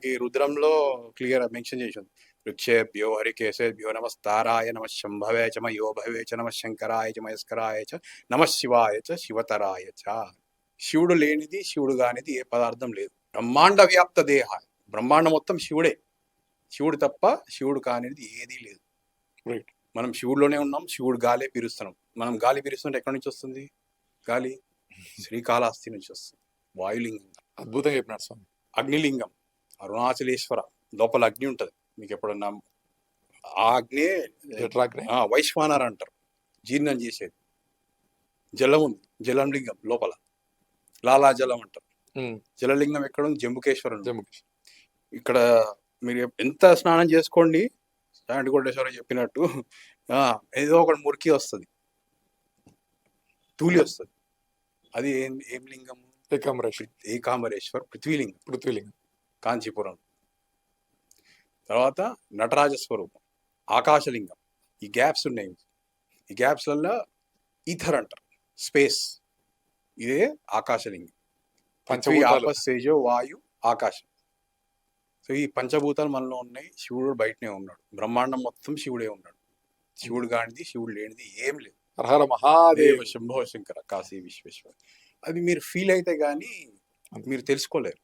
మనకి రుద్రంలో clear mention చేసి ఉంది. వృక్షేభ్యో హరికేశేభ్యో నమస్తారాయ నమ శంభవే చ మయో భవే చ నమ శంకరాయ చ మయస్కరాయ చ నమ శివాయ చ శివతరాయ చ. శివుడు లేనిది శివుడు కానిది ఏ పదార్థం లేదు. బ్రహ్మాండ వ్యాప్త దేహ, బ్రహ్మాండం మొత్తం శివుడే. శివుడు తప్ప శివుడు కానిది ఏదీ లేదు. రైట్. మనం శివుడిలోనే ఉన్నాం. శివుడు గాలే పీలుస్తున్నాం. మనం గాలి పీలుస్తుంటే ఎక్కడి నుంచి వస్తుంది గాలి? శ్రీకాళహస్తి నుంచి వస్తుంది. వాయులింగం. అద్భుతంగా చెప్పినాడు స్వామి. అగ్నిలింగం, అరుణాచలేశ్వర, లోపల అగ్ని ఉంటుంది. మీకు ఎప్పుడన్నా ఆ అగ్నే వైశ్వానర్ అంటారు, జీర్ణం చేసేది. జలం ఉంది, జలం లింగం లోపల, లాలా జలం అంటారు. జలలింగం ఎక్కడ ఉంది? జంబుకేశ్వరం. ఇక్కడ మీరు ఎంత స్నానం చేసుకోండి, శాంటికోటేశ్వరం చెప్పినట్టు ఏదో ఒక మురికి వస్తుంది, తూలి వస్తుంది. అది ఏం లింగం? ఏకాంబరేశ్వర్ పృథ్వీలింగం కాంచీపురం. తర్వాత నటరాజ స్వరూపం ఆకాశలింగం. ఈ గ్యాప్స్ ఉన్నాయి, ఈ గ్యాప్స్లలో ఈథర్ అంటారు, స్పేస్. ఇదే ఆకాశలింగం. పృథ్వీ, ఆపస్, తేజో, వాయు, ఆకాశం. సో ఈ పంచభూతాలు మనలో ఉన్నాయి. శివుడు బయటనే ఉన్నాడు. బ్రహ్మాండం మొత్తం శివుడే ఉన్నాడు. శివుడు కానిది శివుడు లేనిది ఏం లేదు. హర మహాదేవ శంభో శంకర కాశీ విశ్వేశ్వర. అది మీరు ఫీల్ అయితే గానీ మీరు తెలుసుకోలేరు.